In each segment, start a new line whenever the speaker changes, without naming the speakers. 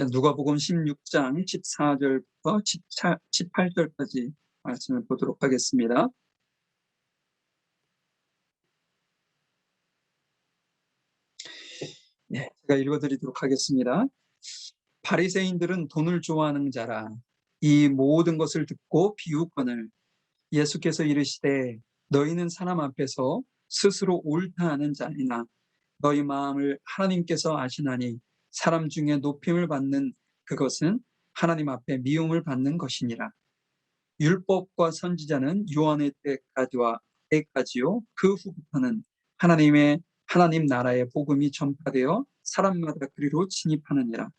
누가복음 16장 14절부터 18절까지 말씀을 보도록 하겠습니다. 제가 읽어드리도록 하겠습니다. 바리새인들은 돈을 좋아하는 자라 이 모든 것을 듣고 비웃거늘 예수께서 이르시되 너희는 사람 앞에서 스스로 옳다 하는 자니나 너희 마음을 하나님께서 아시나니 사람 중에 높임을 받는 그것은 하나님 앞에 미움을 받는 것이니라. 율법과 선지자는 요한의 때까지요 그 후부터는 하나님 나라의 복음이 전파되어 사람마다 그리로 진입하느니라.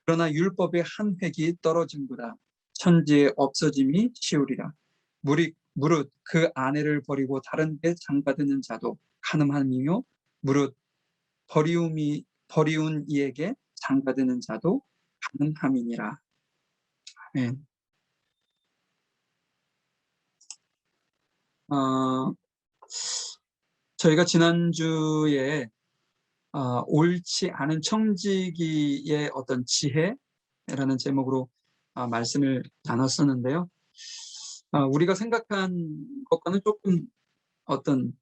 그러나 율법의 한 획이 떨어짐보다 천지의 없어짐이 쉬우리라. 무릇 그 아내를 버리고 다른 데 장가드는 자도 가늠함이요 무릇 버리운 이에게 장가드는 자도 가늠함이니라. 아멘. 저희가 지난주에 옳지 않은 청지기의 어떤 지혜라는 제목으로 말씀을 나눴었는데요. 우리가 생각한 것과는 조금 어떤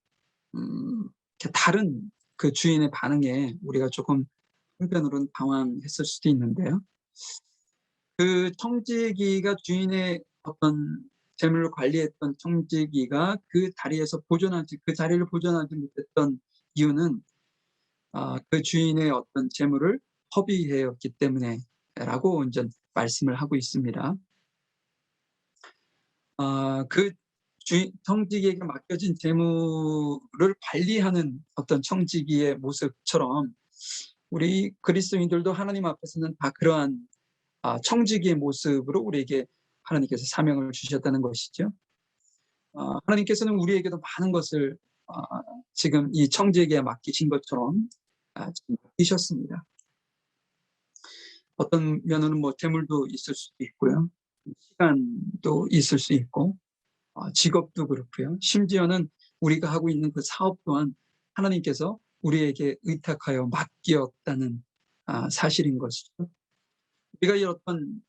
다른 그 주인의 반응에 우리가 조금 한편으로는 당황했을 수도 있는데요. 그 청지기가 주인의 어떤 재물을 관리했던 청지기가 그 자리를 보존하지 못했던 이유는 그 주인의 어떤 재물을 허비해였기 때문에라고 이제 말씀을 하고 있습니다. 그 청지기에게 맡겨진 재물을 관리하는 어떤 청지기의 모습처럼 우리 그리스도인들도 하나님 앞에서는 다 그러한 청지기의 모습으로 우리에게 하나님께서 사명을 주셨다는 것이죠. 하나님께서는 우리에게도 많은 것을 지금 이 청지기에 맡기신 것처럼 맡기셨습니다. 어떤 면으로는 재물도 있을 수도 있고요, 시간도 있을 수 있고, 직업도 그렇고요. 심지어는 우리가 하고 있는 그 사업 또한 하나님께서 우리에게 의탁하여 맡겼다는 사실인 것이죠. 우리가 이 어떤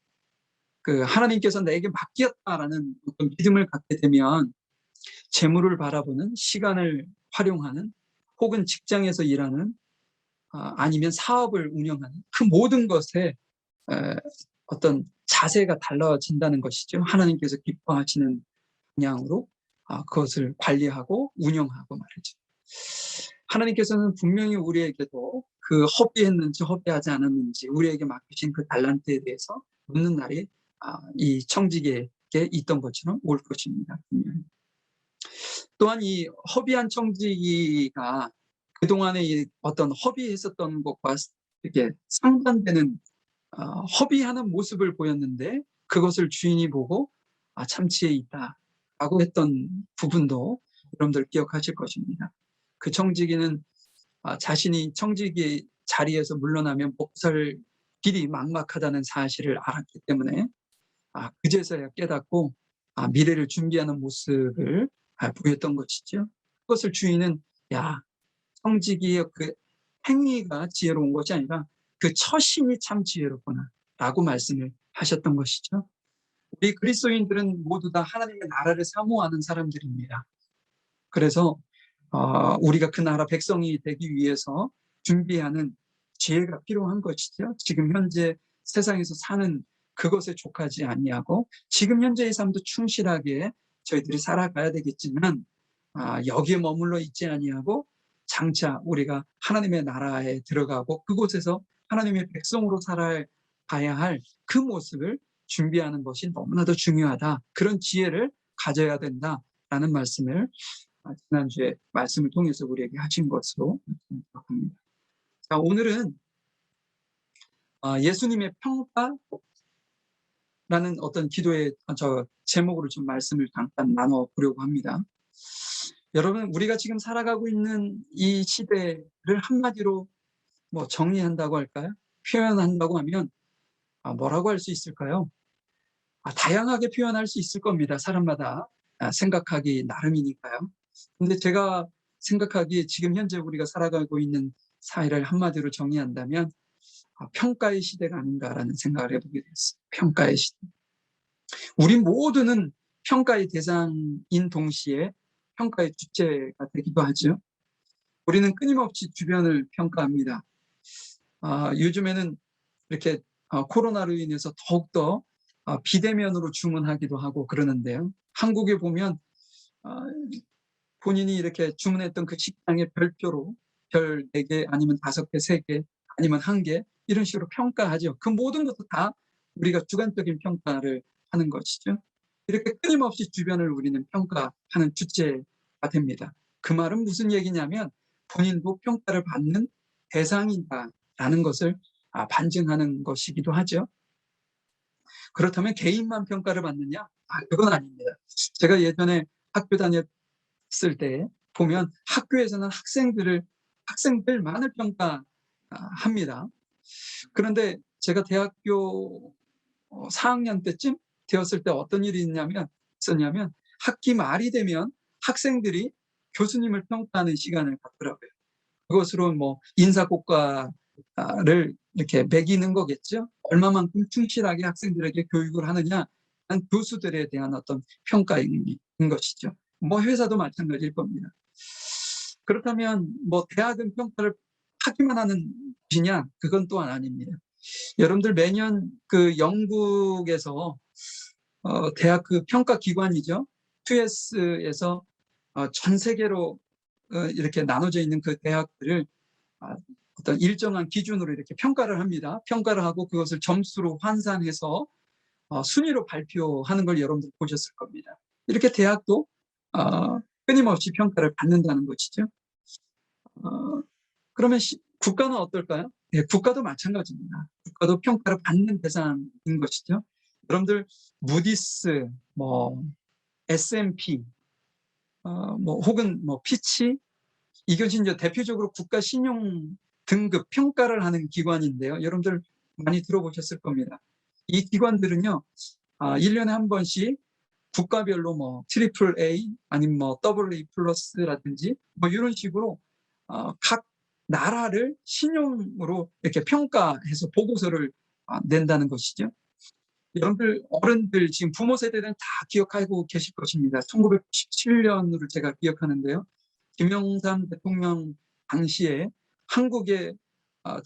그 하나님께서 내게 맡겼다라는 어떤 믿음을 갖게 되면 재물을 바라보는, 시간을 활용하는, 혹은 직장에서 일하는, 아니면 사업을 운영하는 그 모든 것에 어떤 자세가 달라진다는 것이죠. 하나님께서 기뻐하시는 방향으로 그것을 관리하고 운영하고 말이죠. 하나님께서는 분명히 우리에게도 그 허비했는지 허비하지 않았는지 우리에게 맡기신 그 달란트에 대해서 묻는 날이 이 청지기에게 있던 것처럼 올 것입니다. 또한 이 허비한 청지기가 그동안에 어떤 허비했었던 것과 이렇게 상반되는 허비하는 모습을 보였는데 그것을 주인이 보고 참치에 있다라고 했던 부분도 여러분들 기억하실 것입니다. 그 청지기는 자신이 청지기 자리에서 물러나면 목살 길이 막막하다는 사실을 알았기 때문에 그제서야 깨닫고 미래를 준비하는 모습을 보였던 것이죠. 그것을 주인은 청지기의 그 행위가 지혜로운 것이 아니라 그 처심이 참 지혜롭구나 라고 말씀을 하셨던 것이죠. 우리 그리스도인들은 모두 다 하나님의 나라를 사모하는 사람들입니다. 그래서 우리가 그 나라 백성이 되기 위해서 준비하는 지혜가 필요한 것이죠. 지금 현재 세상에서 사는 그것에 족하지 아니하고 지금 현재의 삶도 충실하게 저희들이 살아가야 되겠지만 여기에 머물러 있지 아니하고 장차 우리가 하나님의 나라에 들어가고 그곳에서 하나님의 백성으로 살아가야 할 그 모습을 준비하는 것이 너무나도 중요하다. 그런 지혜를 가져야 된다라는 말씀을 지난주에 말씀을 통해서 우리에게 하신 것으로 생각합니다. 자, 오늘은 예수님의 평가라는 어떤 기도의 제목으로 좀 말씀을 잠깐 나눠보려고 합니다. 여러분, 우리가 지금 살아가고 있는 이 시대를 한마디로 정리한다고 할까요? 표현한다고 하면 뭐라고 할 수 있을까요? 다양하게 표현할 수 있을 겁니다. 사람마다 생각하기 나름이니까요. 근데 제가 생각하기에 지금 현재 우리가 살아가고 있는 사회를 한마디로 정의한다면 평가의 시대가 아닌가라는 생각을 해보게 됐어요. 평가의 시대. 우리 모두는 평가의 대상인 동시에 평가의 주체가 되기도 하죠. 우리는 끊임없이 주변을 평가합니다. 요즘에는 이렇게 코로나로 인해서 더욱더 비대면으로 주문하기도 하고 그러는데요. 한국에 보면 본인이 이렇게 주문했던 그 식당에 별표로 별 4개 아니면 5개, 3개 아니면 1개 이런 식으로 평가하죠. 그 모든 것도 다 우리가 주관적인 평가를 하는 것이죠. 이렇게 끊임없이 주변을 우리는 평가하는 주체가 됩니다. 그 말은 무슨 얘기냐면 본인도 평가를 받는 대상이다라는 것을 반증하는 것이기도 하죠. 그렇다면 개인만 평가를 받느냐? 그건 아닙니다. 제가 예전에 학교 다녔을 때 보면 학교에서는 학생들만을 평가합니다. 그런데 제가 대학교 4학년 때쯤 되었을 때 어떤 일이 있었냐면 학기 말이 되면 학생들이 교수님을 평가하는 시간을 갖더라고요. 그것으로 뭐 인사고과를 이렇게 매기는 거겠죠. 얼마만큼 충실하게 학생들에게 교육을 하느냐, 교수들에 대한 어떤 평가인 것이죠. 뭐 회사도 마찬가지일 겁니다. 그렇다면 뭐 대학은 평가를 하기만 하는 곳이냐? 그건 또한 아닙니다. 여러분들 매년 그 영국에서 대학 그 평가 기관이죠. QS에서 전 세계로 이렇게 나눠져 있는 그 대학들을 어떤 일정한 기준으로 이렇게 평가를 합니다. 평가를 하고 그것을 점수로 환산해서 순위로 발표하는 걸 여러분들 보셨을 겁니다. 이렇게 대학도 끊임없이 평가를 받는다는 것이죠. 그러면 국가는 어떨까요? 네, 국가도 마찬가지입니다. 국가도 평가를 받는 대상인 것이죠. 여러분들 무디스, 뭐 S&P, 뭐 혹은 뭐 피치 이것이 이제 대표적으로 국가 신용 등급 평가를 하는 기관인데요. 여러분들 많이 들어보셨을 겁니다. 이 기관들은요, 1년에 한 번씩 국가별로 뭐 트리플 A 아니면 뭐 더블 A 플러스라든지 뭐 이런 식으로 각 나라를 신용으로 이렇게 평가해서 보고서를 낸다는 것이죠. 여러분들 어른들 지금 부모 세대는 다 기억하고 계실 것입니다. 1997년으로 제가 기억하는데요. 김영삼 대통령 당시에 한국에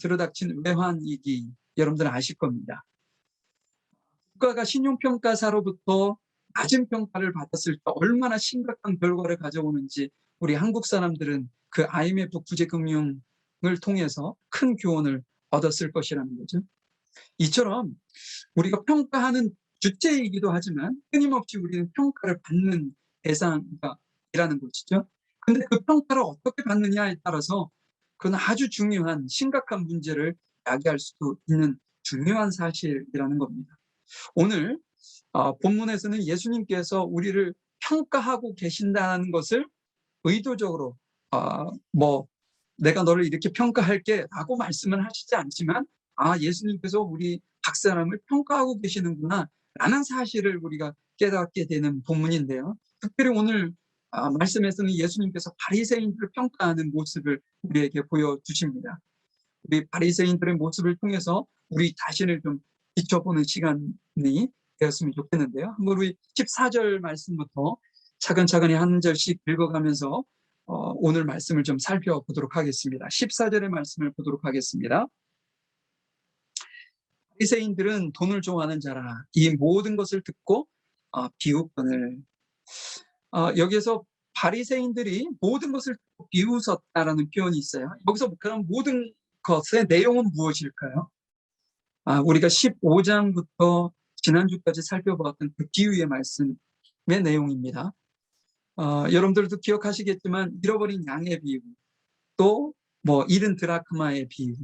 들어닥친 외환위기 여러분들 아실 겁니다. 국가가 신용평가사로부터 낮은 평가를 받았을 때 얼마나 심각한 결과를 가져오는지 우리 한국 사람들은 그 IMF 구제금융을 통해서 큰 교훈을 얻었을 것이라는 거죠. 이처럼 우리가 평가하는 주체이기도 하지만 끊임없이 우리는 평가를 받는 대상이라는 것이죠. 근데 그 평가를 어떻게 받느냐에 따라서 그건 아주 중요한 심각한 문제를 야기할 수도 있는 중요한 사실이라는 겁니다. 오늘 본문에서는 예수님께서 우리를 평가하고 계신다는 것을 의도적으로 뭐 내가 너를 이렇게 평가할게 라고 말씀은 하시지 않지만 예수님께서 우리 각 사람을 평가하고 계시는구나 라는 사실을 우리가 깨닫게 되는 본문인데요. 특별히 오늘 말씀에서는 예수님께서 바리새인들을 평가하는 모습을 우리에게 보여주십니다. 우리 바리새인들의 모습을 통해서 우리 자신을 좀 비춰보는 시간이 되었으면 좋겠는데요. 한번 우리 14절 말씀부터 차근차근히 한 절씩 읽어가면서 오늘 말씀을 좀 살펴보도록 하겠습니다. 14절의 말씀을 보도록 하겠습니다. 바리새인들은 돈을 좋아하는 자라 이 모든 것을 듣고 비웃거늘. 여기에서 바리새인들이 모든 것을 듣고 비웃었다라는 표현이 있어요. 여기서 그럼 모든 것의 내용은 무엇일까요? 우리가 15장부터 지난주까지 살펴보았던 그 비유의 말씀의 내용입니다. 여러분들도 기억하시겠지만 잃어버린 양의 비유, 또 뭐 잃은 드라크마의 비유,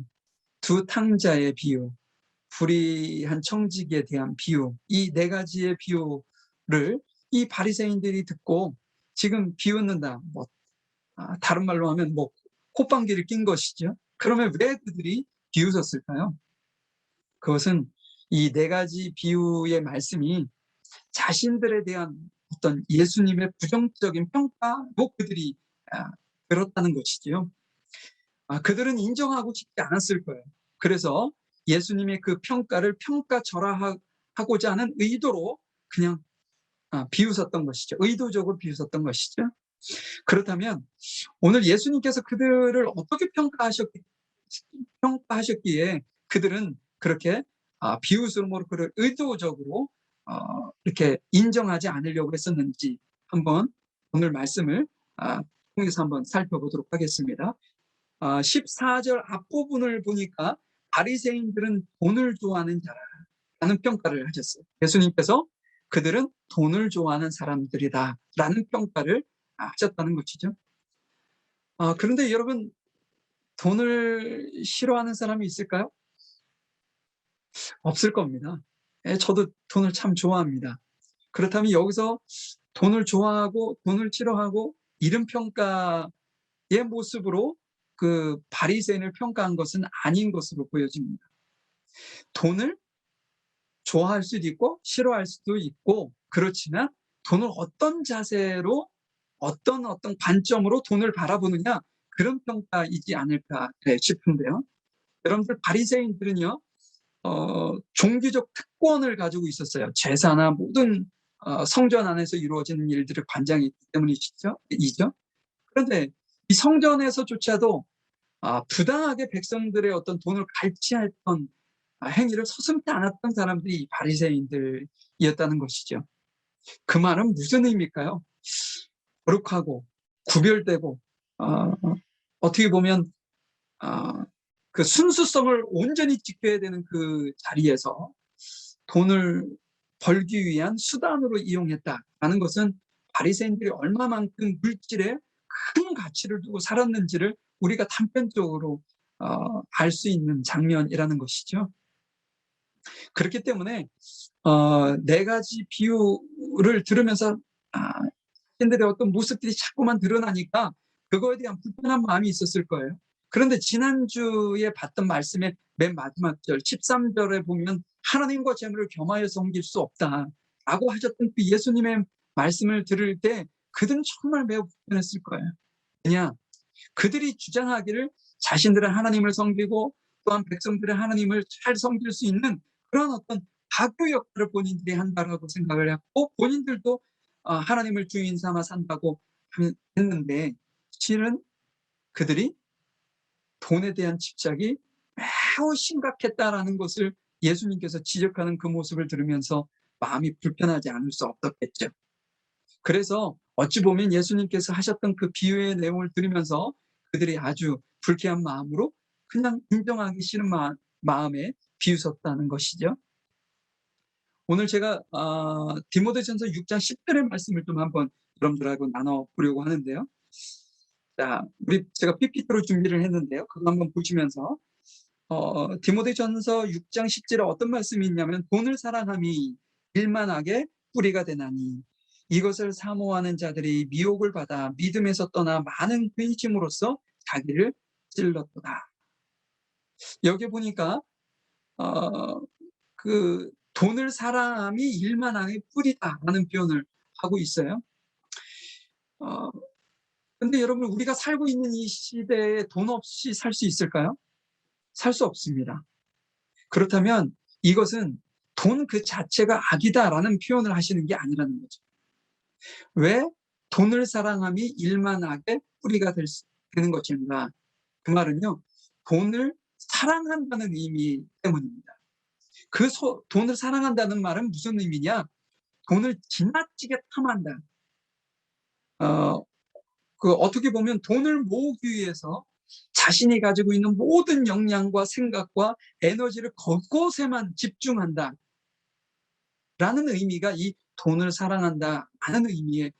두 탕자의 비유, 불의한 청지기에 대한 비유, 이 4가지의 비유를 이 바리새인들이 듣고 지금 비웃는다. 뭐 다른 말로 하면 뭐 콧방귀를 낀 것이죠. 그러면 왜 그들이 비웃었을까요? 그것은 이 4가지 비유의 말씀이 자신들에 대한 어떤 예수님의 부정적인 평가로 그들이 들었다는 것이지요. 그들은 인정하고 싶지 않았을 거예요. 그래서 예수님의 그 평가를 평가절하하고자 하는 의도로 그냥 비웃었던 것이죠. 의도적으로 비웃었던 것이죠. 그렇다면 오늘 예수님께서 그들을 어떻게 평가하셨기에 그들은 그렇게 비웃음으로 그를 의도적으로 이렇게 인정하지 않으려고 했었는지 한번 오늘 말씀을 통해서 한번 살펴보도록 하겠습니다. 14절 앞부분을 보니까 바리새인들은 돈을 좋아하는 자라는 평가를 하셨어요. 예수님께서 그들은 돈을 좋아하는 사람들이다라는 평가를 하셨다는 것이죠. 그런데 여러분, 돈을 싫어하는 사람이 있을까요? 없을 겁니다. 저도 돈을 참 좋아합니다. 그렇다면 여기서 돈을 좋아하고 돈을 싫어하고 이런 평가의 모습으로 그 바리새인을 평가한 것은 아닌 것으로 보여집니다. 돈을 좋아할 수도 있고 싫어할 수도 있고, 그렇지만 돈을 어떤 자세로 어떤 관점으로 돈을 바라보느냐, 그런 평가이지 않을까 싶은데요. 여러분들, 바리새인들은요 종교적 특권을 가지고 있었어요. 제사나 모든 성전 안에서 이루어지는 일들을 관장했기 때문이죠. 그런데 이 성전에서조차도 부당하게 백성들의 어떤 돈을 갈취했던 행위를 서슴지 않았던 사람들이 이 바리새인들이었다는 것이죠. 그 말은 무슨 의미일까요? 거룩하고 구별되고 어떻게 보면 그 순수성을 온전히 지켜야 되는 그 자리에서 돈을 벌기 위한 수단으로 이용했다라는 것은 바리새인들이 얼마만큼 물질에 큰 가치를 두고 살았는지를 우리가 단편적으로 알 수 있는 장면이라는 것이죠. 그렇기 때문에 네 가지 비유를 들으면서 자신들의 어떤 모습들이 자꾸만 드러나니까 그거에 대한 불편한 마음이 있었을 거예요. 그런데 지난주에 봤던 말씀의 맨 마지막 절 13절에 보면 하나님과 재물을 겸하여 섬길 수 없다라고 하셨던 그 예수님의 말씀을 들을 때 그들은 정말 매우 불편했을 거예요. 왜냐? 그들이 주장하기를 자신들은 하나님을 섬기고 또한 백성들의 하나님을 잘 섬길 수 있는 그런 어떤 가교 역할을 본인들이 한다라고 생각을 했고, 본인들도 하나님을 주인 삼아 산다고 했는데, 실은 그들이 돈에 대한 집착이 매우 심각했다라는 것을 예수님께서 지적하는 그 모습을 들으면서 마음이 불편하지 않을 수 없었겠죠. 그래서 어찌 보면 예수님께서 하셨던 그 비유의 내용을 들으면서 그들이 아주 불쾌한 마음으로 그냥 인정하기 싫은 마음에 비웃었다는 것이죠. 오늘 제가 디모데전서 6장 10절의 말씀을 좀 한번 여러분들하고 나눠보려고 하는데요. 자, 제가 PPT로 준비를 했는데요. 그거 한번 보시면서 디모데전서 6장 10절에 어떤 말씀이 있냐면, 돈을 사랑함이 일만하게 뿌리가 되나니 이것을 사모하는 자들이 미혹을 받아 믿음에서 떠나 많은 근심으로써 자기를 찔렀도다. 여기 보니까 그 돈을 사랑함이 일만하게 뿌리다라는 표현을 하고 있어요. 근데 여러분, 우리가 살고 있는 이 시대에 돈 없이 살 수 있을까요? 살 수 없습니다. 그렇다면 이것은 돈 그 자체가 악이다라는 표현을 하시는 게 아니라는 거죠. 왜 돈을 사랑함이 일만하게 뿌리가 되는 것인가? 그 말은요, 돈을 사랑한다는 의미 때문입니다. 돈을 사랑한다는 말은 무슨 의미냐? 돈을 지나치게 탐한다. 어떻게 보면 돈을 모으기 위해서 자신이 가지고 있는 모든 역량과 생각과 에너지를 그곳에만 집중한다 라는 의미가 이 돈을 사랑한다라는 의미에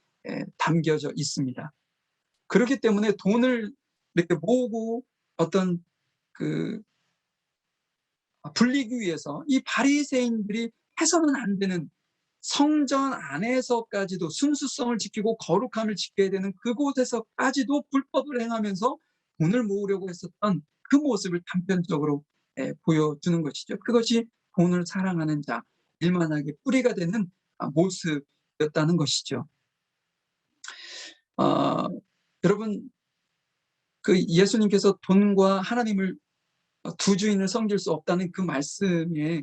담겨져 있습니다. 그렇기 때문에 돈을 이렇게 모으고 어떤 불리기 위해서 이 바리새인들이 해서는 안 되는, 성전 안에서까지도 순수성을 지키고 거룩함을 지켜야 되는 그곳에서까지도 불법을 행하면서 돈을 모으려고 했었던 그 모습을 단편적으로 보여주는 것이죠. 그것이 돈을 사랑하는 자, 일만하게 뿌리가 되는 모습이었다는 것이죠. 여러분, 그 예수님께서 돈과 하나님을 두 주인을 섬길 수 없다는 그 말씀에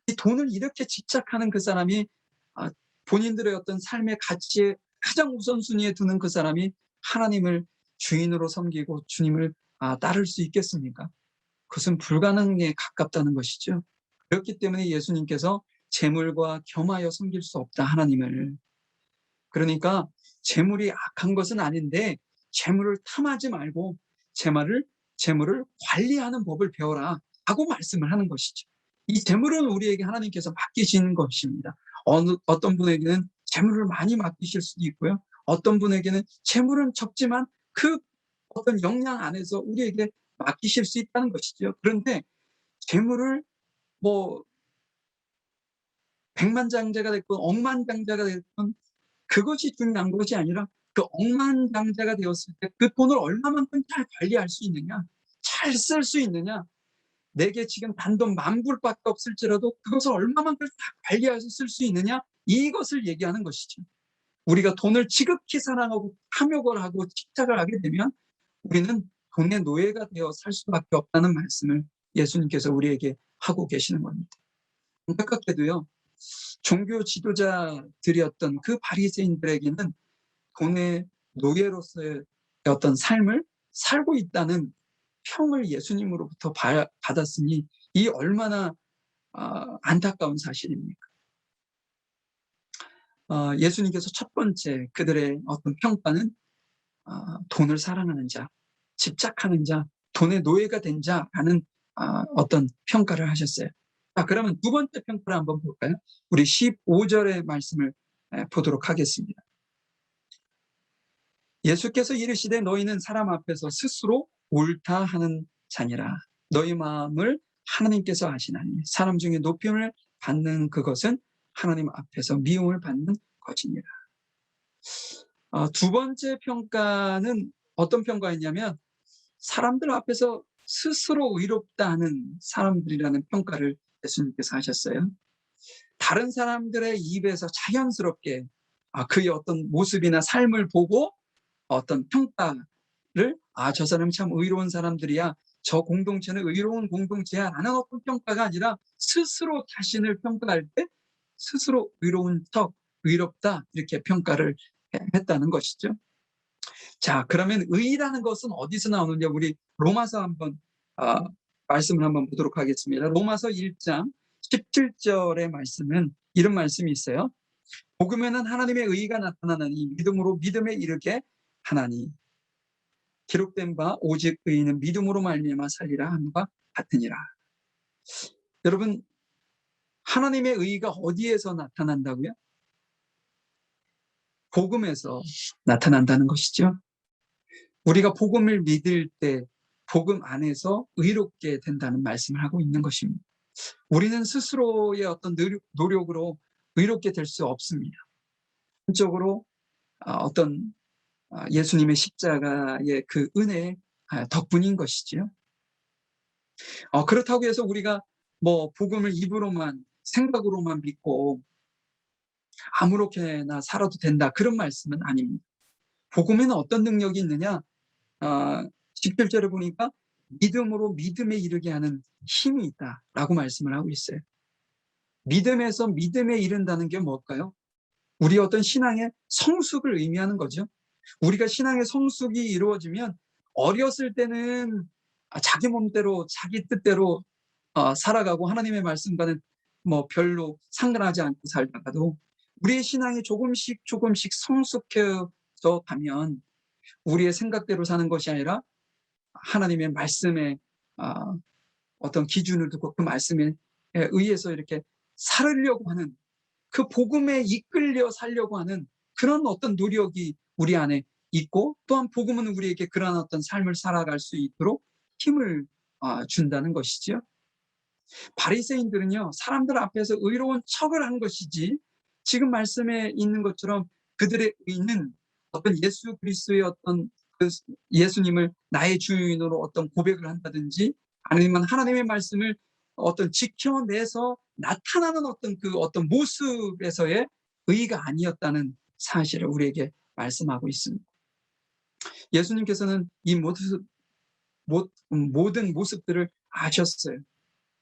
이 돈을 이렇게 집착하는 그 사람이 본인들의 어떤 삶의 가치에 가장 우선순위에 두는 그 사람이 하나님을 주인으로 섬기고 주님을 따를 수 있겠습니까? 그것은 불가능에 가깝다는 것이죠. 그렇기 때문에 예수님께서 재물과 겸하여 섬길 수 없다, 하나님을. 그러니까 재물이 악한 것은 아닌데 재물을 탐하지 말고 재물을 관리하는 법을 배워라 하고 말씀을 하는 것이죠. 이 재물은 우리에게 하나님께서 맡기신 것입니다. 어떤 분에게는 재물을 많이 맡기실 수도 있고요. 어떤 분에게는 재물은 적지만 그 어떤 역량 안에서 우리에게 맡기실 수 있다는 것이죠. 그런데 재물을 뭐 백만장자가 됐건 억만장자가 됐건 그것이 중요한 것이 아니라 그 억만장자가 되었을 때 그 돈을 얼마만큼 잘 관리할 수 있느냐, 잘 쓸 수 있느냐, 내게 지금 단돈 10,000불밖에 없을지라도 그것을 얼마만큼 다 관리해서 쓸 수 있느냐, 이것을 얘기하는 것이죠. 우리가 돈을 지극히 사랑하고 탐욕을 하고 집착을 하게 되면 우리는 돈의 노예가 되어 살 수밖에 없다는 말씀을 예수님께서 우리에게 하고 계시는 겁니다. 안타깝게도요, 종교 지도자들이었던 그 바리새인들에게는 돈의 노예로서의 어떤 삶을 살고 있다는 평을 예수님으로부터 받았으니 이 얼마나 안타까운 사실입니까? 예수님께서 첫 번째 그들의 어떤 평가는 돈을 사랑하는 자, 집착하는 자, 돈의 노예가 된 자라는 어떤 평가를 하셨어요. 그러면 두 번째 평가를 한번 볼까요? 우리 15절의 말씀을 보도록 하겠습니다. 예수께서 이르시되 너희는 사람 앞에서 스스로 옳다 하는 자니라. 너희 마음을 하나님께서 아시나니 사람 중에 높임을 받는 그것은 하나님 앞에서 미움을 받는 것이니라. 두 번째 평가는 어떤 평가였냐면 사람들 앞에서 스스로 의롭다 하는 사람들이라는 평가를 예수님께서 하셨어요. 다른 사람들의 입에서 자연스럽게 그의 어떤 모습이나 삶을 보고 어떤 평가를 저 사람이 참 의로운 사람들이야, 저 공동체는 의로운 공동체야 라는 어떤 평가가 아니라 스스로 자신을 평가할 때 스스로 의로운 척, 의롭다 이렇게 평가를 했다는 것이죠. 자, 그러면 의라는 것은 어디서 나오느냐, 우리 로마서 한번 말씀을 한번 보도록 하겠습니다. 로마서 1장 17절의 말씀은 이런 말씀이 있어요. 복음에는 하나님의 의가 나타나니 믿음으로 믿음에 이르게 하나니 기록된 바 오직 의인은 믿음으로 말미암아 살리라 함과 같으니라. 여러분, 하나님의 의가 어디에서 나타난다고요? 복음에서 나타난다는 것이죠. 우리가 복음을 믿을 때 복음 안에서 의롭게 된다는 말씀을 하고 있는 것입니다. 우리는 스스로의 어떤 노력으로 의롭게 될 수 없습니다. 한쪽으로 어떤 예수님의 십자가의 그 은혜 덕분인 것이지요. 그렇다고 해서 우리가 뭐 복음을 입으로만 생각으로만 믿고 아무렇게나 살아도 된다, 그런 말씀은 아닙니다. 복음에는 어떤 능력이 있느냐, 17절에 보니까 믿음으로 믿음에 이르게 하는 힘이 있다라고 말씀을 하고 있어요. 믿음에서 믿음에 이른다는 게 뭘까요? 우리 어떤 신앙의 성숙을 의미하는 거죠. 우리가 신앙의 성숙이 이루어지면 어렸을 때는 자기 몸대로 자기 뜻대로 살아가고 하나님의 말씀과는 뭐 별로 상관하지 않고 살다가도 우리의 신앙이 조금씩 성숙해져 가면 우리의 생각대로 사는 것이 아니라 하나님의 말씀에 어떤 기준을 두고 그 말씀에 의해서 이렇게 살으려고 하는, 그 복음에 이끌려 살려고 하는 그런 어떤 노력이 우리 안에 있고, 또한 복음은 우리에게 그러한 어떤 삶을 살아갈 수 있도록 힘을 준다는 것이죠. 바리새인들은요, 사람들 앞에서 의로운 척을 한 것이지 지금 말씀에 있는 것처럼 그들의 의는 어떤 예수 그리스도의 어떤 그 예수님을 나의 주인으로 어떤 고백을 한다든지 아니면 하나님의 말씀을 어떤 지켜내서 나타나는 어떤 그 어떤 모습에서의 의가 아니었다는 사실을 우리에게 말씀하고 있습니다. 예수님께서는 이 모습 모든 모습들을 아셨어요.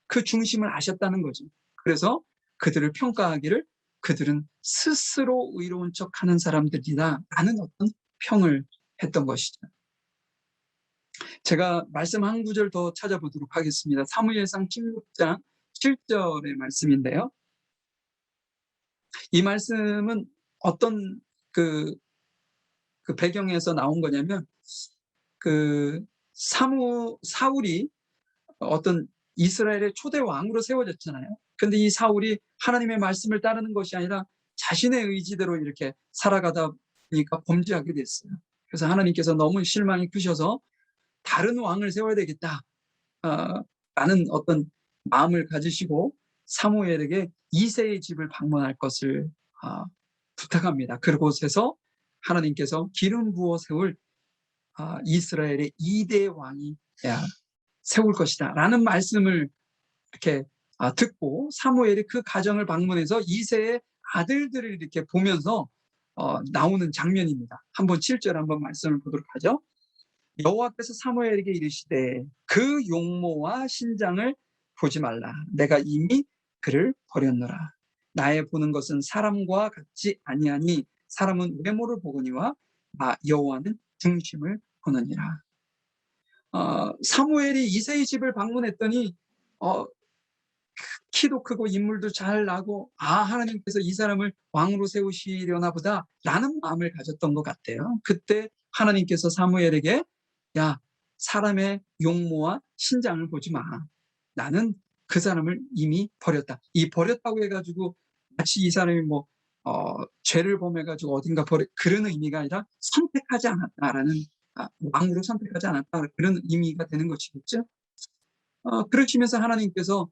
그 중심을 아셨다는 거죠. 그래서 그들을 평가하기를 그들은 스스로 의로운 척하는 사람들이다 라는 어떤 평을 했던 것이죠. 제가 말씀 한 구절 더 찾아보도록 하겠습니다. 사무엘상 16장 7절의 말씀인데요. 이 말씀은 어떤 그 배경에서 나온 거냐면, 사울이 어떤 이스라엘의 초대 왕으로 세워졌잖아요. 근데 이 사울이 하나님의 말씀을 따르는 것이 아니라 자신의 의지대로 이렇게 살아가다 보니까 범죄하게 됐어요. 그래서 하나님께서 너무 실망이 크셔서 다른 왕을 세워야 되겠다 라는 어떤 마음을 가지시고 사무엘에게 이새의 집을 방문할 것을 부탁합니다. 그곳에서 하나님께서 기름 부어 세울 이스라엘의 2대 왕이 세울 것이다 라는 말씀을 이렇게 듣고 사무엘이 그 가정을 방문해서 이새의 아들들을 이렇게 보면서 나오는 장면입니다. 한번 7절 한번 말씀을 보도록 하죠. 여호와께서 사무엘에게 이르시되 그 용모와 신장을 보지 말라. 내가 이미 그를 버렸노라. 나의 보는 것은 사람과 같지 아니하니 사람은 외모를 보거니와 여호와는 중심을 보느니라. 사무엘이 이새의 집을 방문했더니 키도 크고 인물도 잘 나고 하나님께서 이 사람을 왕으로 세우시려나 보다 라는 마음을 가졌던 것 같아요. 그때 하나님께서 사무엘에게 야, 사람의 용모와 신장을 보지 마. 나는 그 사람을 이미 버렸다. 이 버렸다고 해가지고 마치 이 사람이 죄를 범해가지고 어딘가 그런 의미가 아니라 선택하지 않았다라는, 왕으로 선택하지 않았다 그런 의미가 되는 것이겠죠. 그러시면서 하나님께서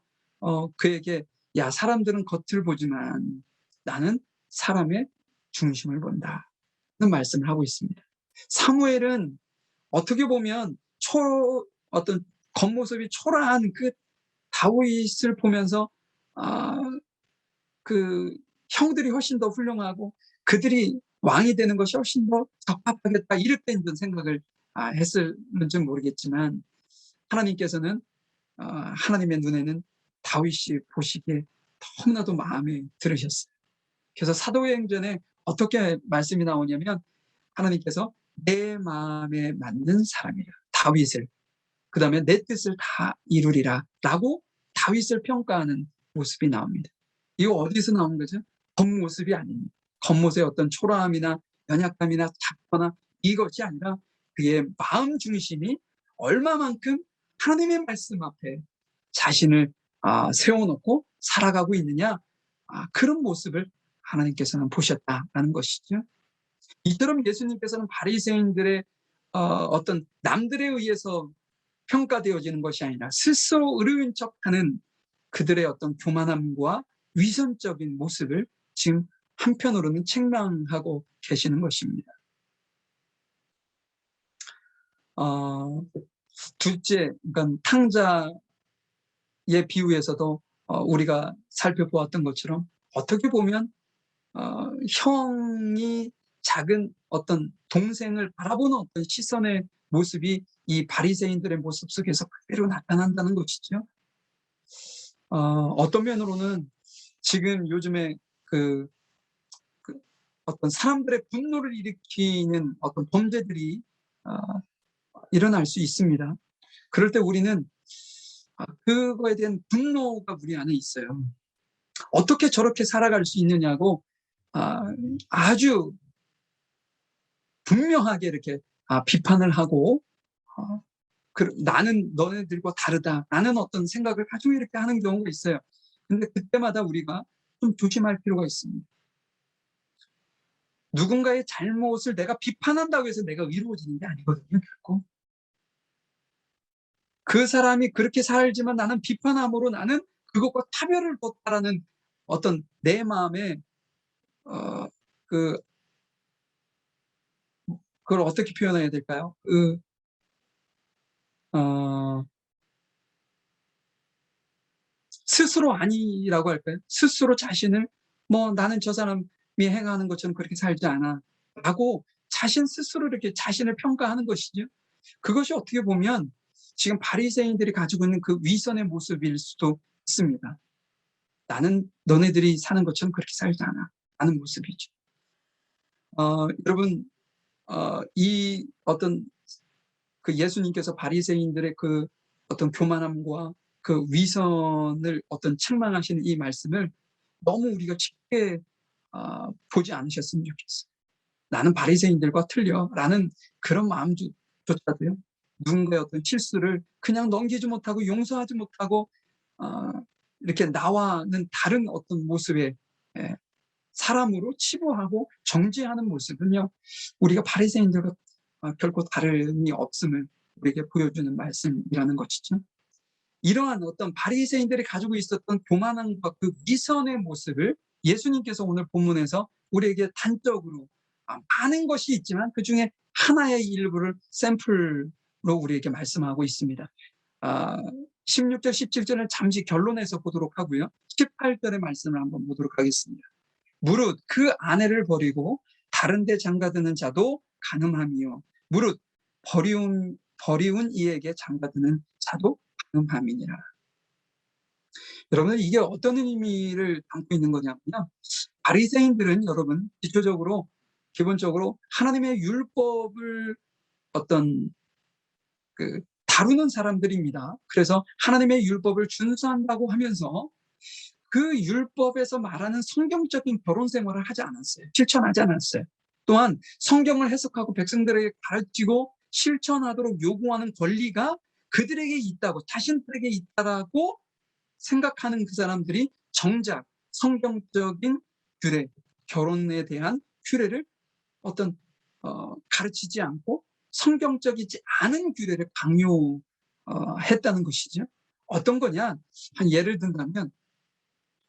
그에게 야, 사람들은 겉을 보지만 나는 사람의 중심을 본다 는 말씀을 하고 있습니다. 사무엘은 어떻게 보면 어떤 겉모습이 초라한 그 다윗을 보면서 그 형들이 훨씬 더 훌륭하고 그들이 왕이 되는 것이 훨씬 더 적합하겠다 이렇게 생각을 했을는지 모르겠지만, 하나님께서는 하나님의 눈에는 다윗이 보시기에 너무나도 마음에 들으셨어요. 그래서 사도행전에 어떻게 말씀이 나오냐면 하나님께서 내 마음에 맞는 사람이라 다윗을, 그 다음에 내 뜻을 다 이루리라 라고 다윗을 평가하는 모습이 나옵니다. 이거 어디서 나온 거죠? 겉모습이 아닙니다. 겉모습의 어떤 초라함이나 연약함이나 작거나 이것이 아니라 그의 마음 중심이 얼마만큼 하나님의 말씀 앞에 자신을 세워놓고 살아가고 있느냐, 그런 모습을 하나님께서는 보셨다라는 것이죠. 이처럼 예수님께서는 바리새인들의 어떤 남들에 의해서 평가되어지는 것이 아니라 스스로 의로운 척하는 그들의 어떤 교만함과 위선적인 모습을 지금 한편으로는 책망하고 계시는 것입니다. 둘째, 그러니까 탕자의 비유에서도 우리가 살펴보았던 것처럼 어떻게 보면 형이 작은 어떤 동생을 바라보는 어떤 시선의 모습이 이 바리새인들의 모습 속에서 그대로 나타난다는 것이죠. 어떤 면으로는 지금 요즘에 어떤 사람들의 분노를 일으키는 어떤 범죄들이 일어날 수 있습니다. 그럴 때 우리는 그거에 대한 분노가 우리 안에 있어요. 어떻게 저렇게 살아갈 수 있느냐고 아주 분명하게 이렇게 비판을 하고 나는 너네들과 다르다 라는 어떤 생각을 가지고 이렇게 하는 경우가 있어요. 근데 그때마다 우리가 좀 조심할 필요가 있습니다. 누군가의 잘못을 내가 비판한다고 해서 내가 의로워지는 게 아니거든요, 결코. 그 사람이 그렇게 살지만 나는 비판함으로 나는 그것과 타별을 뒀다라는 어떤 내 마음에 그걸 어떻게 표현해야 될까요? 스스로 아니라고 할까요? 스스로 자신을 나는 저 사람이 행하는 것처럼 그렇게 살지 않아 라고 자신 스스로 이렇게 자신을 평가하는 것이죠. 그것이 어떻게 보면 지금 바리새인들이 가지고 있는 그 위선의 모습일 수도 있습니다. 나는 너네들이 사는 것처럼 그렇게 살지 않아 하는 모습이죠. 여러분, 이 어떤 그 예수님께서 바리새인들의 그 어떤 교만함과 그 위선을 어떤 책망하시는 이 말씀을 너무 우리가 쉽게 보지 않으셨으면 좋겠어요. 나는 바리새인들과 틀려라는 그런 마음조차도요, 누군가의 어떤 실수를 그냥 넘기지 못하고 용서하지 못하고 이렇게 나와는 다른 어떤 모습의 사람으로 치부하고 정죄하는 모습은요, 우리가 바리새인들과 결코 다름이 없음을 우리에게 보여주는 말씀이라는 것이죠. 이러한 어떤 바리새인들이 가지고 있었던 교만함과 그 위선의 모습을 예수님께서 오늘 본문에서 우리에게 단적으로 많은 것이 있지만 그중에 하나의 일부를 샘플로 우리에게 말씀하고 있습니다. 16절 17절을 잠시 결론해서 보도록 하고요, 18절의 말씀을 한번 보도록 하겠습니다. 무릇 그 아내를 버리고 다른 데 장가드는 자도 간음함이요 무릇 버리운 이에게 장가드는 자도 간음함이니라. 여러분, 이게 어떤 의미를 담고 있는 거냐면요, 바리새인들은 여러분 기본적으로 하나님의 율법을 어떤 다루는 사람들입니다. 그래서 하나님의 율법을 준수한다고 하면서 그 율법에서 말하는 성경적인 결혼 생활을 하지 않았어요. 실천하지 않았어요. 또한 성경을 해석하고 백성들에게 가르치고 실천하도록 요구하는 권리가 그들에게 있다고, 자신들에게 있다라고 생각하는 그 사람들이 정작 성경적인 규례, 결혼에 대한 규례를 가르치지 않고 성경적이지 않은 규례를 강요했다는 것이죠. 어떤 거냐? 한 예를 든다면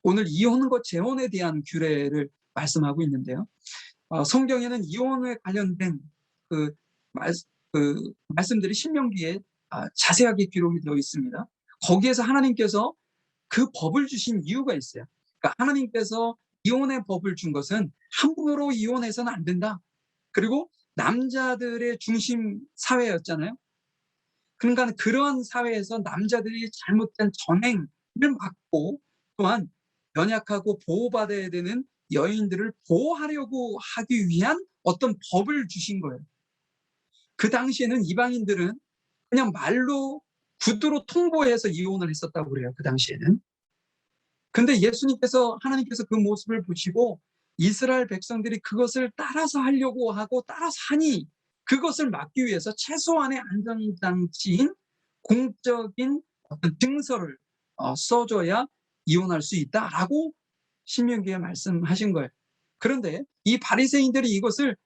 오늘 이혼과 재혼에 대한 규례를 말씀하고 있는데요. 성경에는 이혼에 관련된 그 말씀들이 신명기에 자세하게 기록이 되어 있습니다. 거기에서 하나님께서 그 법을 주신 이유가 있어요. 그러니까 하나님께서 이혼의 법을 준 것은 함부로 이혼해서는 안 된다. 그리고 남자들의 중심 사회였잖아요. 그러니까 그러한 사회에서 남자들이 잘못된 전행을 막고 또한 연약하고 보호받아야 되는 여인들을 보호하려고 하기 위한 어떤 법을 주신 거예요. 그 당시에는 이방인들은 그냥 말로 구두로 통보해서 이혼을 했었다고 그래요. 그 당시에는. 근데 하나님께서 그 모습을 보시고 이스라엘 백성들이 그것을 따라서 하려고 하고 따라서 하니 그것을 막기 위해서 최소한의 안전장치인 공적인 어떤 증서를 써줘야 이혼할 수 있다라고 신명기에 말씀하신 거예요. 그런데 이 바리새인들이 이것을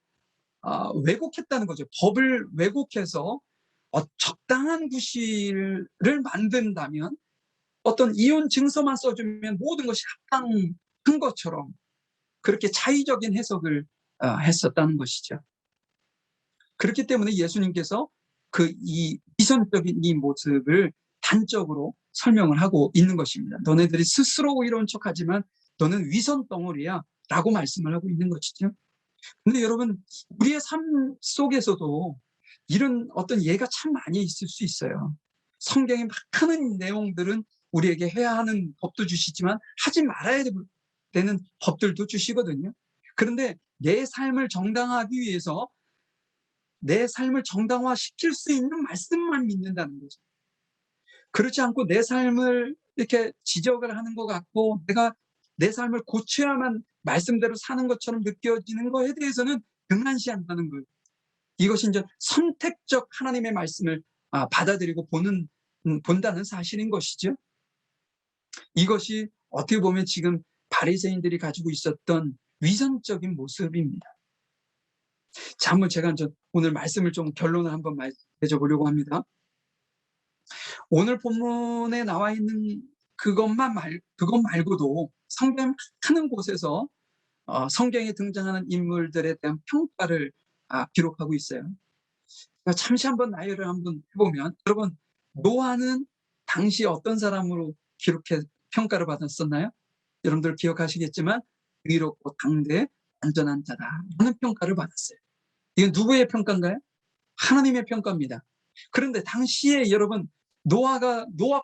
왜곡했다는 거죠. 법을 왜곡해서 적당한 구실을 만든다면 어떤 이혼 증서만 써주면 모든 것이 합당한 것처럼 그렇게 차이적인 해석을 했었다는 것이죠. 그렇기 때문에 예수님께서 이 위선적인 이 모습을 단적으로 설명을 하고 있는 것입니다. 너네들이 스스로 이런 척하지만 너는 위선 덩어리야 라고 말씀을 하고 있는 것이죠. 근데 여러분, 우리의 삶 속에서도 이런 어떤 예가 참 많이 있을 수 있어요. 성경에 많은 내용들은 우리에게 해야 하는 법도 주시지만 하지 말아야 되는 법들도 주시거든요. 그런데 내 삶을 정당화하기 위해서 내 삶을 정당화시킬 수 있는 말씀만 믿는다는 거죠. 그렇지 않고 내 삶을 이렇게 지적을 하는 것 같고 내가 내 삶을 고쳐야만 말씀대로 사는 것처럼 느껴지는 것에 대해서는 등한시한다는 거예요. 이것이 이제 선택적 하나님의 말씀을 받아들이고 본다는 사실인 것이죠. 이것이 어떻게 보면 지금 바리새인들이 가지고 있었던 위선적인 모습입니다. 자, 한번 제가 오늘 말씀을 좀 결론을 한번 맺어보려고 합니다. 오늘 본문에 나와 있는 그것 말고도 성경 많은 곳에서 성경에 등장하는 인물들에 대한 평가를 기록하고 있어요. 잠시 한번 나열을 한번 해보면, 여러분, 노아는 당시 어떤 사람으로 평가를 받았었나요? 여러분들 기억하시겠지만 의롭고 당대 안전한 자다라는 평가를 받았어요. 이건 누구의 평가인가요? 하나님의 평가입니다. 그런데 당시에 여러분 노아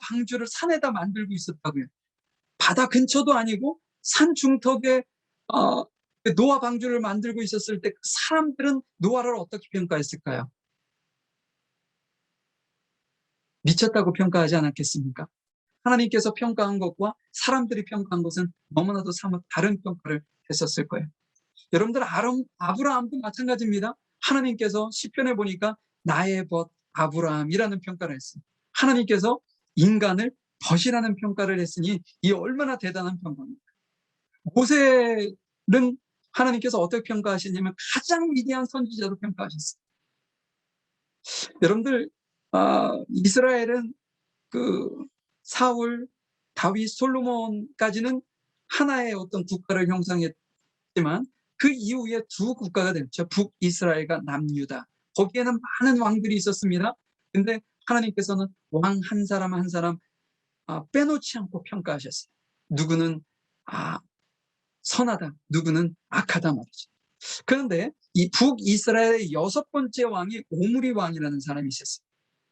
방주를 산에다 만들고 있었다고요. 바다 근처도 아니고 산 중턱에 그 노아 방주를 만들고 있었을 때 그 사람들은 노아를 어떻게 평가했을까요? 미쳤다고 평가하지 않았겠습니까? 하나님께서 평가한 것과 사람들이 평가한 것은 너무나도 사뭇 다른 평가를 했었을 거예요. 여러분들 아브라함도 마찬가지입니다. 하나님께서 시편에 보니까 나의 벗 아브라함이라는 평가를 했어요. 하나님께서 인간을 벗이라는 평가를 했으니 이 얼마나 대단한 평가입니까? 모세는 하나님께서 어떻게 평가하시냐면 가장 위대한 선지자로 평가하셨어요. 여러분들 이스라엘은 그 사울, 다윗, 솔로몬까지는 하나의 어떤 국가를 형성했지만 그 이후에 두 국가가 됐죠. 북이스라엘과 남유다. 거기에는 많은 왕들이 있었습니다. 근데 하나님께서는 왕 한 사람 한 사람 빼놓지 않고 평가하셨어요. 누구는 선하다, 누구는 악하다 말이죠. 그런데 이 북이스라엘의 6번째 왕이 오므리 왕이라는 사람이 있었어요.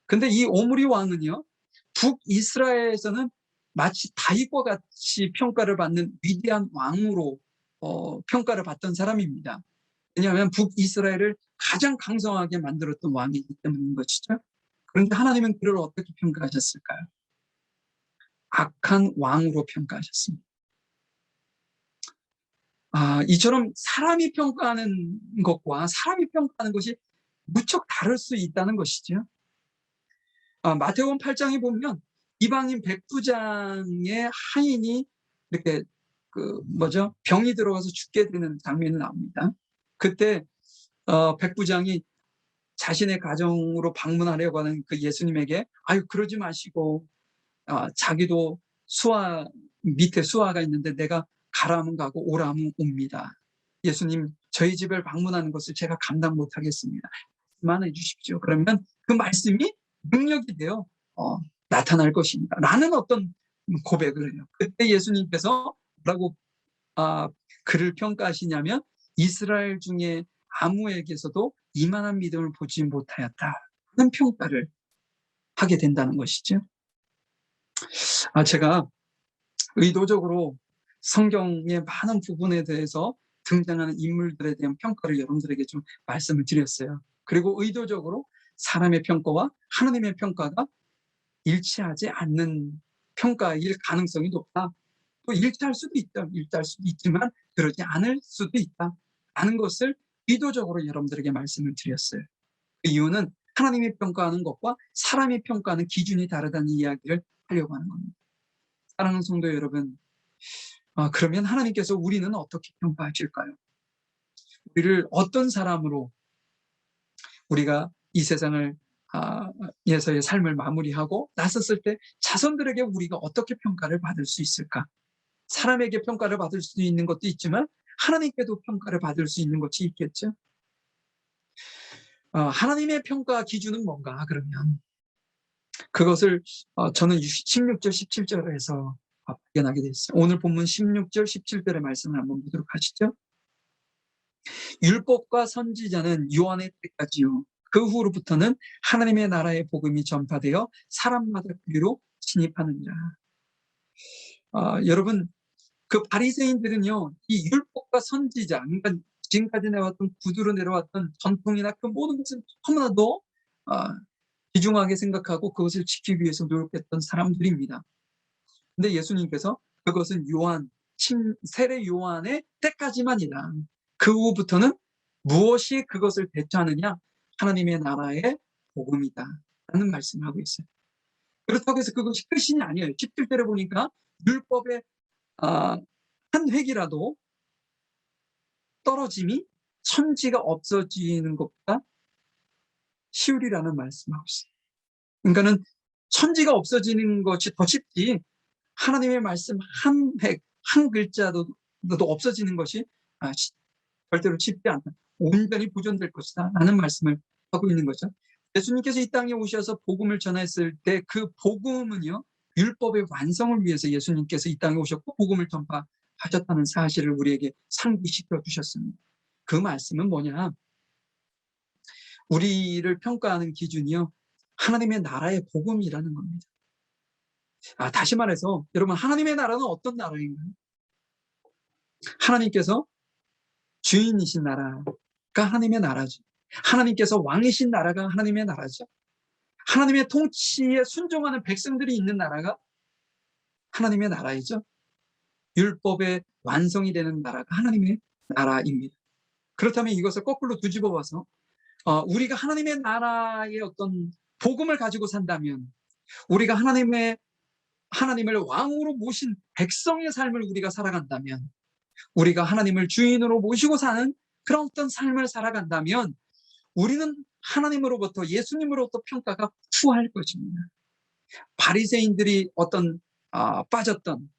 근데 이 오므리 왕은요, 북이스라엘에서는 마치 다윗과 같이 평가를 받는 위대한 왕으로 평가를 받던 사람입니다. 왜냐하면 북이스라엘을 가장 강성하게 만들었던 왕이기 때문인 것이죠. 그런데 하나님은 그를 어떻게 평가하셨을까요? 악한 왕으로 평가하셨습니다. 이처럼 사람이 평가하는 것과 사람이 평가하는 것이 무척 다를 수 있다는 것이죠. 마태복음 8장에 보면 이방인 백부장의 하인이 이렇게 병이 들어가서 죽게 되는 장면이 나옵니다. 그때 백부장이 자신의 가정으로 방문하려고 하는 그 예수님에게 그러지 마시고 자기도 밑에 수하가 있는데 내가 가라면 가고 오라면 옵니다. 예수님 저희 집을 방문하는 것을 제가 감당 못하겠습니다. 그만해 주십시오. 그러면 그 말씀이 능력이 되어 나타날 것입니다. 라는 어떤 고백을 해요. 그때 예수님께서 뭐라고 그를 평가하시냐면 이스라엘 중에 아무에게서도 이만한 믿음을 보지 못하였다. 하는 평가를 하게 된다는 것이죠. 제가 의도적으로 성경의 많은 부분에 대해서 등장하는 인물들에 대한 평가를 여러분들에게 좀 말씀을 드렸어요. 그리고 의도적으로 사람의 평가와 하나님의 평가가 일치하지 않는 평가일 가능성이 높다. 또 일치할 수도 있다. 일치할 수도 있지만 그러지 않을 수도 있다. 라는 것을 의도적으로 여러분들에게 말씀을 드렸어요. 그 이유는 하나님이 평가하는 것과 사람이 평가하는 기준이 다르다는 이야기를 하려고 하는 겁니다. 사랑하는 성도 여러분, 그러면 하나님께서 우리는 어떻게 평가하실까요? 우리를 어떤 사람으로 우리가 이 세상을 에서의 삶을 마무리하고 나섰을 때 자손들에게 우리가 어떻게 평가를 받을 수 있을까? 사람에게 평가를 받을 수 있는 것도 있지만 하나님께도 평가를 받을 수 있는 것이 있겠죠. 하나님의 평가 기준은 뭔가 그러면 그것을 저는 16절 17절에서 발견하게 됐어요. 오늘 본문 16절 17절의 말씀을 한번 보도록 하시죠. 율법과 선지자는 요한의 때까지요. 그 후로부터는 하나님의 나라의 복음이 전파되어 사람마다 귀로 진입하느니라. 여러분 그 바리새인들은요, 이 율법과 선지자, 그러니까 지금까지 내려왔던 구두로 내려왔던 전통이나 그 모든 것을 너무나도 귀중하게 생각하고 그것을 지키기 위해서 노력했던 사람들입니다. 근데 예수님께서 그것은 세례 요한의 때까지만이다. 그 후부터는 무엇이 그것을 대처하느냐? 하나님의 나라의 복음이다. 라는 말씀을 하고 있어요. 그렇다고 해서 그것이 끝이 아니에요. 17절에 보니까 율법의 한 획이라도 떨어짐이 천지가 없어지는 것보다 쉬우리라는 말씀을 하고 있어요. 그러니까는 천지가 없어지는 것이 더 쉽지 하나님의 말씀 한 획, 한 글자도 없어지는 것이 절대로 쉽지 않다. 온전히 보존될 것이다. 라는 말씀을 하고 있는 거죠. 예수님께서 이 땅에 오셔서 복음을 전했을 때 그 복음은요, 율법의 완성을 위해서 예수님께서 이 땅에 오셨고 복음을 전파하셨다는 사실을 우리에게 상기시켜 주셨습니다. 그 말씀은 뭐냐? 우리를 평가하는 기준이요, 하나님의 나라의 복음이라는 겁니다. 다시 말해서 여러분, 하나님의 나라는 어떤 나라인가요? 하나님께서 주인이신 나라가 하나님의 나라죠. 하나님께서 왕이신 나라가 하나님의 나라죠. 하나님의 통치에 순종하는 백성들이 있는 나라가 하나님의 나라이죠. 율법의 완성이 되는 나라가 하나님의 나라입니다. 그렇다면 이것을 거꾸로 뒤집어 봐서 우리가 하나님의 나라의 어떤 복음을 가지고 산다면, 우리가 하나님을 왕으로 모신 백성의 삶을 우리가 살아간다면, 우리가 하나님을 주인으로 모시고 사는 그런 어떤 삶을 살아간다면, 우리는 하나님으로부터, 예수님으로부터 평가가 후할 것입니다. 바리새인들이 빠졌던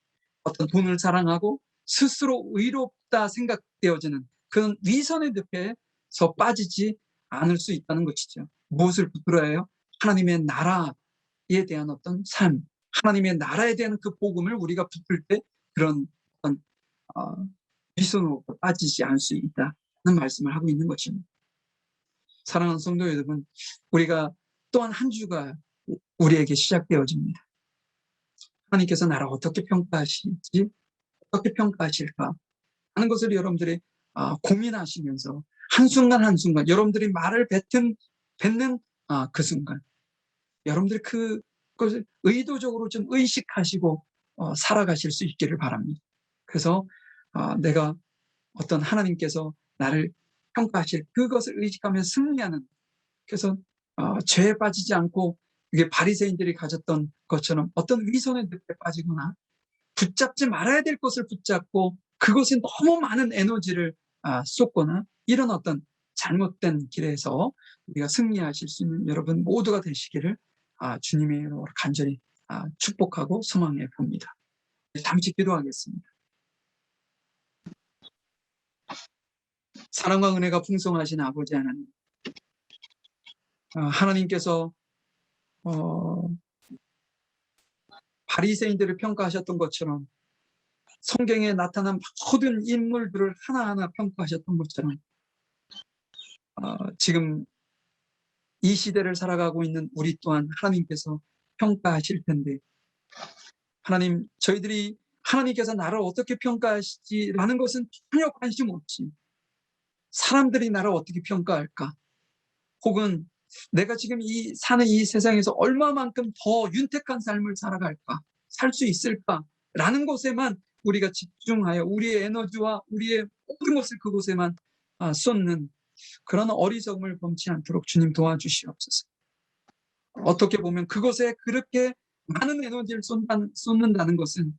어떤 돈을 사랑하고 스스로 의롭다 생각되어지는 그런 위선의 늪에서 빠지지 않을 수 있다는 것이죠. 무엇을 붙들어야 해요? 하나님의 나라에 대한 어떤 삶, 하나님의 나라에 대한 그 복음을 우리가 붙들 때 그런 어떤 위선으로 빠지지 않을 수 있다는 말씀을 하고 있는 것입니다. 사랑하는 성도 여러분, 우리가 또한 한 주가 우리에게 시작되어집니다. 하나님께서 나를 어떻게 평가하실지, 어떻게 평가하실까 하는 것을 여러분들이 고민하시면서 한순간 한순간 여러분들이 말을 뱉는 그 순간 여러분들이 그것을 의도적으로 좀 의식하시고 살아가실 수 있기를 바랍니다. 그래서 내가 어떤 하나님께서 나를 평가하실 그것을 의식하며 승리하는, 그래서 죄에 빠지지 않고 이게 바리새인들이 가졌던 것처럼 어떤 위선의 늪에 빠지거나 붙잡지 말아야 될 것을 붙잡고 그것에 너무 많은 에너지를 쏟거나 이런 어떤 잘못된 길에서 우리가 승리하실 수 있는 여러분 모두가 되시기를 주님의 이름으로 간절히 축복하고 소망해 봅니다. 잠시 기도하겠습니다. 사랑과 은혜가 풍성하신 아버지 하나님, 하나님께서 바리새인들을 평가하셨던 것처럼 성경에 나타난 모든 인물들을 하나하나 평가하셨던 것처럼 지금 이 시대를 살아가고 있는 우리 또한 하나님께서 평가하실 텐데, 하나님, 저희들이 하나님께서 나를 어떻게 평가하실지라는 것은 전혀 관심 없지, 사람들이 나를 어떻게 평가할까, 혹은 내가 지금 사는 이 세상에서 얼마만큼 더 윤택한 삶을 살아갈까, 살 수 있을까라는 것에만 우리가 집중하여 우리의 에너지와 우리의 모든 것을 그곳에만 쏟는 그런 어리석음을 범치 않도록 주님 도와주시옵소서. 어떻게 보면 그것에 그렇게 많은 에너지를 쏟는다는 것은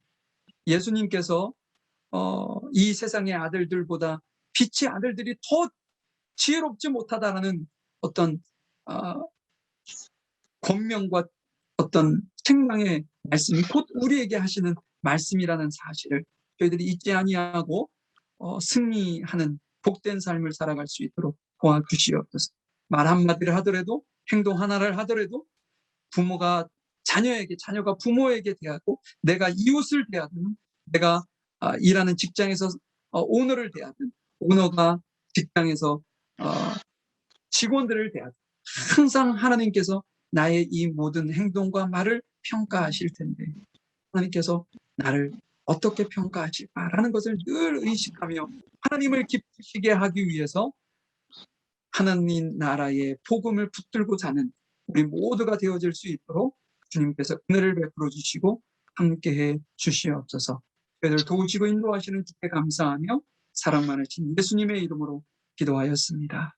예수님께서 이 세상의 아들들보다 빛의 아들들이 더 지혜롭지 못하다라는 어떤 권명과 어떤 책망의 말씀이 곧 우리에게 하시는 말씀이라는 사실을 저희들이 잊지 아니하고 승리하는 복된 삶을 살아갈 수 있도록 도와주시옵소서. 말 한마디를 하더라도, 행동 하나를 하더라도 부모가 자녀에게, 자녀가 부모에게 대하고, 내가 이웃을 대하든, 내가 일하는 직장에서 오너를 대하든, 오너가 직장에서 직원들을 대하든 항상 하나님께서 나의 이 모든 행동과 말을 평가하실 텐데, 하나님께서 나를 어떻게 평가하실까라는 것을 늘 의식하며 하나님을 기쁘시게 하기 위해서 하나님 나라의 복음을 붙들고 사는 우리 모두가 되어질 수 있도록 주님께서 은혜를 베풀어 주시고 함께해 주시옵소서. 저희들 도우시고 인도하시는 주께 감사하며 사랑 많으신 예수님의 이름으로 기도하였습니다.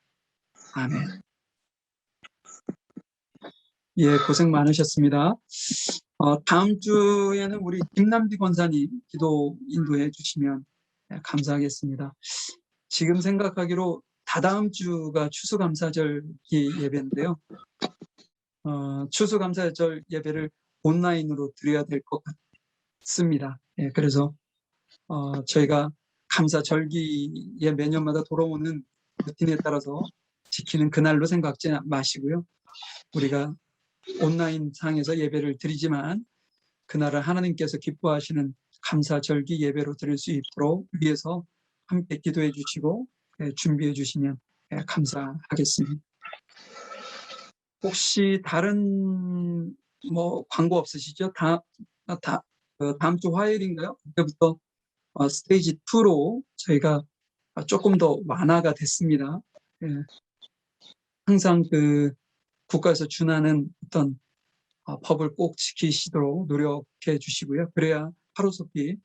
아멘. 예, 고생 많으셨습니다. 다음 주에는 우리 김남기 권사님 기도 인도해 주시면 감사하겠습니다. 지금 생각하기로 다다음 주가 추수감사절 예배인데요. 추수감사절 예배를 온라인으로 드려야 될 것 같습니다. 예, 그래서 저희가 감사절기에 매년마다 돌아오는 루틴에 따라서 지키는 그날로 생각하지 마시고요. 우리가 온라인 상에서 예배를 드리지만 그날을 하나님께서 기뻐하시는 감사절기 예배로 드릴 수 있도록 위해서 함께 기도해 주시고 준비해 주시면 감사하겠습니다. 혹시 다른 뭐 광고 없으시죠? 다음 주 화요일인가요? 그때부터 스테이지 2로 저희가 조금 더 완화가 됐습니다. 예. 항상 그 국가에서 준하는 어떤 법을 꼭 지키시도록 노력해 주시고요. 그래야 하루속히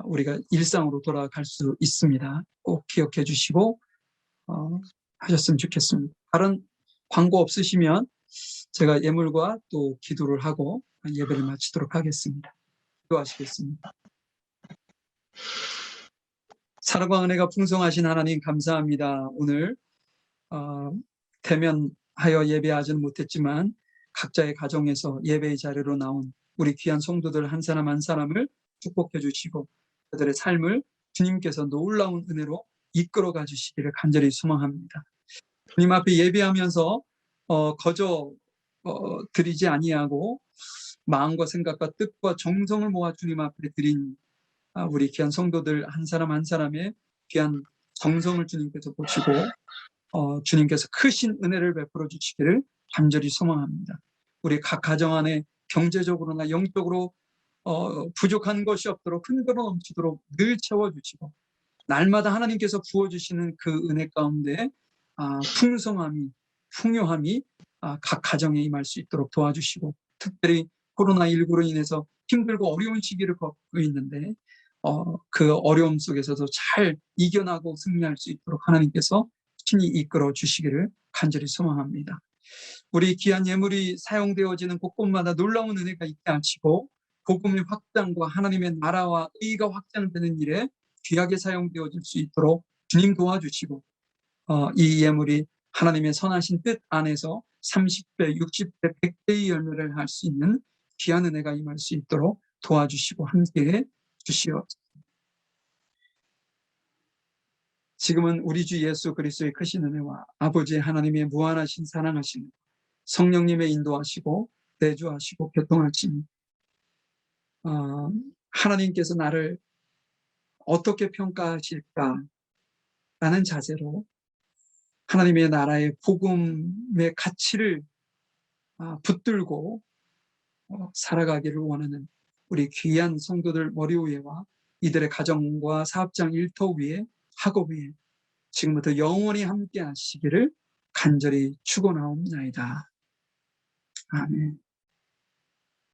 우리가 일상으로 돌아갈 수 있습니다. 꼭 기억해 주시고 하셨으면 좋겠습니다. 다른 광고 없으시면 제가 예물과 또 기도를 하고 예배를 마치도록 하겠습니다. 기도하시겠습니다. 사랑과 은혜가 풍성하신 하나님 감사합니다. 오늘 대면하여 예배하지는 못했지만 각자의 가정에서 예배의 자리로 나온 우리 귀한 성도들 한 사람 한 사람을 축복해 주시고 그들의 삶을 주님께서 놀라운 은혜로 이끌어가 주시기를 간절히 소망합니다. 주님 앞에 예배하면서 거저 드리지 아니하고 마음과 생각과 뜻과 정성을 모아 주님 앞에 드린 우리 귀한 성도들 한 사람 한 사람의 귀한 정성을 주님께서 보시고 주님께서 크신 은혜를 베풀어 주시기를 간절히 소망합니다. 우리 각 가정 안에 경제적으로나 영적으로 부족한 것이 없도록 흔들어 넘치도록 늘 채워주시고 날마다 하나님께서 부어주시는 그 은혜 가운데 풍성함이 풍요함이 각 가정에 임할 수 있도록 도와주시고 특별히 코로나19로 인해서 힘들고 어려운 시기를 겪고 있는데 그 어려움 속에서도 잘 이겨나고 승리할 수 있도록 하나님께서 친히 이끌어 주시기를 간절히 소망합니다. 우리 귀한 예물이 사용되어지는 곳곳마다 놀라운 은혜가 있게 하시고 복음의 확장과 하나님의 나라와 의가 확장되는 일에 귀하게 사용되어질 수 있도록 주님 도와주시고 이 예물이 하나님의 선하신 뜻 안에서 30배, 60배, 100배의 열매를 할 수 있는 귀한 은혜가 임할 수 있도록 도와주시고 함께해 주시옵소서. 지금은 우리 주 예수 그리스도의 크신 은혜와 아버지 하나님의 무한하신 사랑하심, 성령님의 인도하시고 내주하시고 교통하심, 하나님께서 나를 어떻게 평가하실까 라는 자세로 하나님의 나라의 복음의 가치를 붙들고 살아가기를 원하는 우리 귀한 성도들 머리 위에와 이들의 가정과 사업장 일터 위에 학업 위에 지금부터 영원히 함께 하시기를 간절히 축원하옵나이다. 아멘.